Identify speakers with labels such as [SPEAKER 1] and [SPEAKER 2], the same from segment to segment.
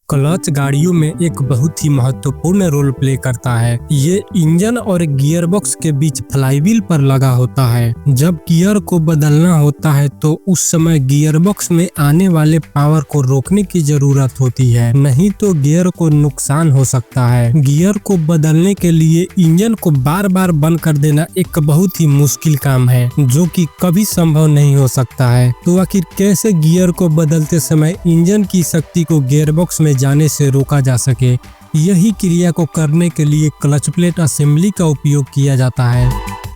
[SPEAKER 1] Clutch गाड़ियों में एक बहुत ही महत्वपूर्ण रोल प्ले करता है। ये इंजन और गियर बॉक्स के बीच फ्लाईव्हील पर लगा होता है। जब गियर को बदलना होता है तो उस समय गियर बॉक्स में आने वाले पावर को रोकने की जरूरत होती है, नहीं तो गियर को नुकसान हो सकता है। गियर को बदलने के लिए इंजन को बार बार बंद कर देना एक बहुत ही मुश्किल काम है, जो कि कभी संभव नहीं हो सकता है। तो आखिर कैसे गियर को बदलते समय इंजन की शक्ति को गियर बॉक्स में जाने से रोका जा सके, यही क्रिया को करने के लिए क्लच प्लेट असेंबली का उपयोग किया जाता है।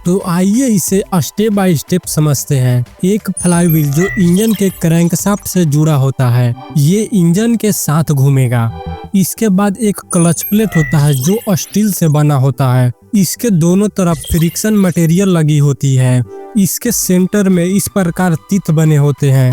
[SPEAKER 1] तो आइए इसे स्टेप बाय स्टेप समझते हैं। एक फ्लाईव्हील जो इंजन के क्रैंकशाफ्ट से जुड़ा होता है, ये इंजन के साथ घूमेगा। इसके बाद एक क्लच प्लेट होता है जो स्टील से बना होता है। इसके दोनों तरफ फ्रिक्शन मटेरियल लगी होती है। इसके सेंटर में इस प्रकार तीत बने होते हैं।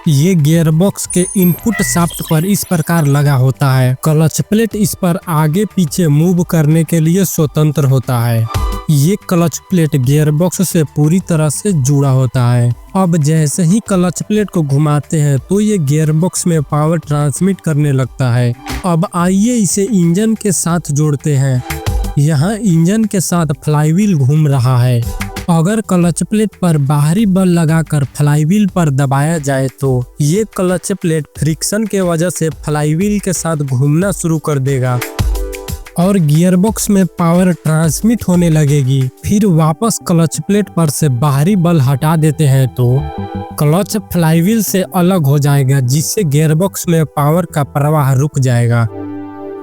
[SPEAKER 1] ये गियर बॉक्स के इनपुट शाफ्ट पर इस प्रकार लगा होता है। क्लच प्लेट इस पर आगे पीछे मूव करने के लिए स्वतंत्र होता है। ये क्लच प्लेट गियर बॉक्स से पूरी तरह से जुड़ा होता है। अब जैसे ही क्लच प्लेट को घुमाते हैं तो ये गियर बॉक्स में पावर ट्रांसमिट करने लगता है। अब आइए इसे इंजन के साथ जोड़ते हैं। यहाँ इंजन के साथ फ्लाईव्हील घूम रहा है। अगर क्लच प्लेट पर बाहरी बल लगाकर फ्लाईव्हील पर दबाया जाए तो ये क्लच प्लेट फ्रिक्शन के वजह से फ्लाईव्हील के साथ घूमना शुरू कर देगा और गियर बॉक्स में पावर ट्रांसमिट होने लगेगी। फिर वापस क्लच प्लेट पर से बाहरी बल हटा देते हैं तो क्लच फ्लाईव्हील से अलग हो जाएगा, जिससे गियर बॉक्स में पावर का प्रवाह रुक जाएगा।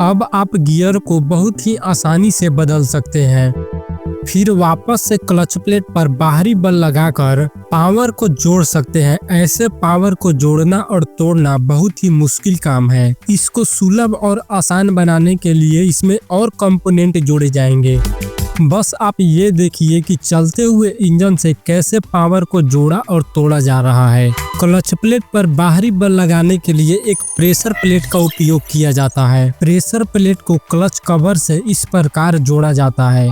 [SPEAKER 1] अब आप गियर को बहुत ही आसानी से बदल सकते हैं। फिर वापस से क्लच प्लेट पर बाहरी बल लगाकर पावर को जोड़ सकते हैं। ऐसे पावर को जोड़ना और तोड़ना बहुत ही मुश्किल काम है। इसको सुलभ और आसान बनाने के लिए इसमें और कंपोनेंट जोड़े जाएंगे। बस आप ये देखिए कि चलते हुए इंजन से कैसे पावर को जोड़ा और तोड़ा जा रहा है। क्लच प्लेट पर बाहरी बल लगाने के लिए एक प्रेशर प्लेट का उपयोग किया जाता है। प्रेशर प्लेट को क्लच कवर से इस प्रकार जोड़ा जाता है।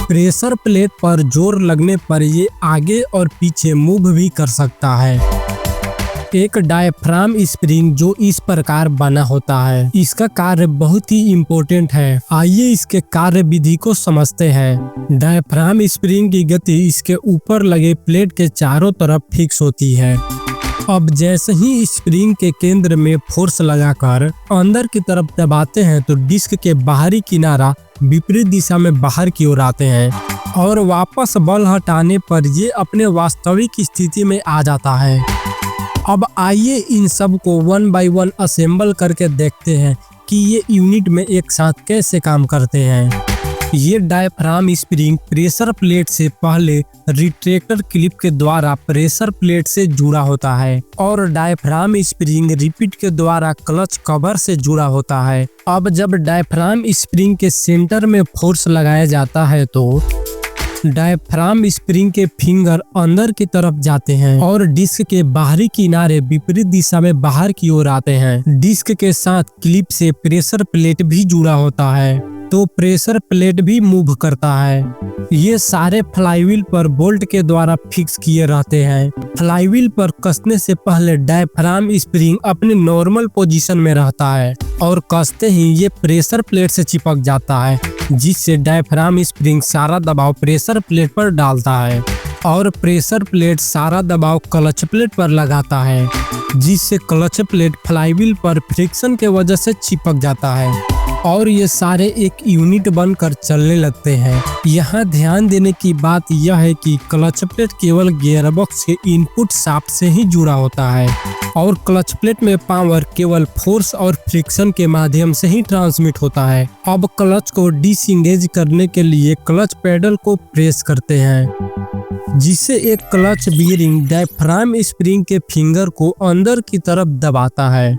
[SPEAKER 1] प्रेशर प्लेट पर जोर लगने पर ये आगे और पीछे मूव भी कर सकता है। एक डायफ्राम स्प्रिंग जो इस प्रकार बना होता है, इसका कार्य बहुत ही इम्पोर्टेंट है। आइए इसके कार्य विधि को समझते हैं। डायफ्राम स्प्रिंग की गति इसके ऊपर लगे प्लेट के चारों तरफ फिक्स होती है। अब जैसे ही स्प्रिंग के केंद्र में फोर्स लगाकर अंदर की तरफ दबाते हैं तो डिस्क के बाहरी किनारा विपरीत दिशा में बाहर की ओर आते हैं और वापस बल हटाने पर ये अपने वास्तविक स्थिति में आ जाता है। अब आइए इन सब को वन बाय वन असेंबल करके देखते हैं कि ये यूनिट में एक साथ कैसे काम करते हैं। ये डायफ्राम स्प्रिंग प्रेशर प्लेट से पहले रिट्रैक्टर क्लिप के द्वारा प्रेशर प्लेट से जुड़ा होता है और डायफ्राम स्प्रिंग रिपीट के द्वारा क्लच कवर से जुड़ा होता है। अब जब डायफ्राम स्प्रिंग के सेंटर में फोर्स लगाया जाता है तो डायफ्राम स्प्रिंग के फिंगर अंदर की तरफ जाते हैं और डिस्क के बाहरी किनारे विपरीत दिशा में बाहर की ओर आते हैं। डिस्क के साथ क्लिप से प्रेशर प्लेट भी जुड़ा होता है तो प्रेशर प्लेट भी मूव करता है। ये सारे फ्लाईव्हील पर बोल्ट के द्वारा फिक्स किए रहते हैं। फ्लाईव्हील पर कसने से पहले डायफ्राम स्प्रिंग अपने नॉर्मल पोजीशन में रहता है और कसते ही ये प्रेशर प्लेट से चिपक जाता है, जिससे डायफ्राम स्प्रिंग सारा दबाव प्रेशर प्लेट पर डालता है और प्रेशर प्लेट सारा दबाव क्लच प्लेट पर लगाता है, जिससे क्लच प्लेट फ्लाईव्हील पर फ्रिक्शन के वजह से चिपक जाता है और ये सारे एक यूनिट बनकर चलने लगते हैं। यहाँ ध्यान देने की बात यह है कि क्लच प्लेट केवल गियर बॉक्स के इनपुट शाफ्ट से ही जुड़ा होता है और क्लच प्लेट में पावर केवल फोर्स और फ्रिक्शन के माध्यम से ही ट्रांसमिट होता है। अब क्लच को डिसएंगेज करने के लिए क्लच पेडल को प्रेस करते हैं, जिससे एक क्लच बीयरिंग डायफ्राम स्प्रिंग के फिंगर को अंदर की तरफ दबाता है,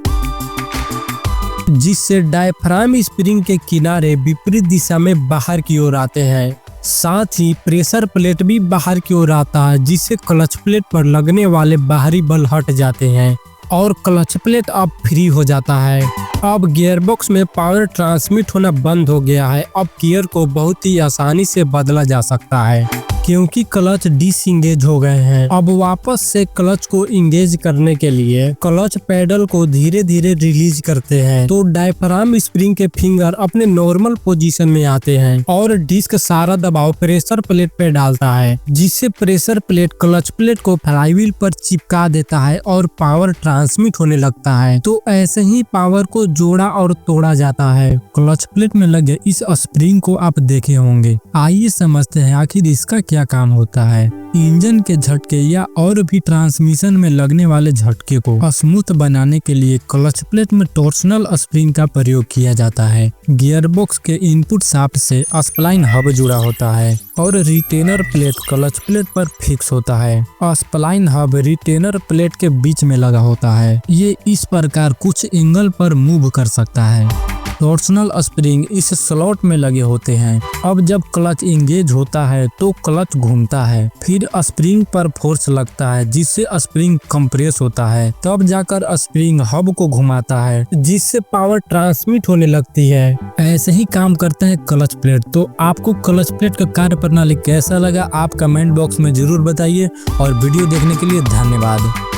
[SPEAKER 1] जिससे डायफ्राम स्प्रिंग के किनारे विपरीत दिशा में बाहर की ओर आते हैं। साथ ही प्रेशर प्लेट भी बाहर की ओर आता है, जिससे क्लच प्लेट पर लगने वाले बाहरी बल हट जाते हैं और क्लच प्लेट अब फ्री हो जाता है। अब गियर बॉक्स में पावर ट्रांसमिट होना बंद हो गया है। अब गियर को बहुत ही आसानी से बदला जा सकता है। क्योंकि क्लच डिसएंगेज हो गए हैं। अब वापस से क्लच को इंगेज करने के लिए क्लच पेडल को धीरे धीरे रिलीज करते हैं तो डायफ्राम स्प्रिंग के फिंगर अपने नॉर्मल पोजीशन में आते हैं और डिस्क सारा दबाव प्रेशर प्लेट पे डालता है, जिससे प्रेशर प्लेट क्लच प्लेट को फ्लाईव्हील पर चिपका देता है और पावर ट्रांसमिट होने लगता है। तो ऐसे ही पावर को जोड़ा और तोड़ा जाता है। क्लच प्लेट में लगे इस स्प्रिंग को आप देखे होंगे। आइए समझते हैं आखिर इसका क्या काम होता है। इंजन के झटके या और भी ट्रांसमिशन में लगने वाले झटके को स्मूथ बनाने के लिए क्लच प्लेट में टॉर्सनल स्प्रिंग का प्रयोग किया जाता है। गियरबॉक्स के इनपुट शाफ्ट से स्प्लाइन हब जुड़ा होता है और रिटेनर प्लेट क्लच प्लेट पर फिक्स होता है। स्प्लाइन हब रिटेनर प्लेट के बीच में लगा होता है। ये इस प्रकार कुछ एंगल पर मूव कर सकता है। टॉर्सनल स्प्रिंग इस स्लॉट में लगे होते हैं। अब जब क्लच इंगेज होता है तो क्लच घूमता है, फिर स्प्रिंग पर फोर्स लगता है जिससे स्प्रिंग कंप्रेस होता है, तब जाकर स्प्रिंग हब को घुमाता है जिससे पावर ट्रांसमिट होने लगती है। ऐसे ही काम करते हैं क्लच प्लेट। तो आपको क्लच प्लेट का कार्य प्रणाली कैसा लगा आप कमेंट बॉक्स में जरूर बताइए और वीडियो देखने के लिए धन्यवाद।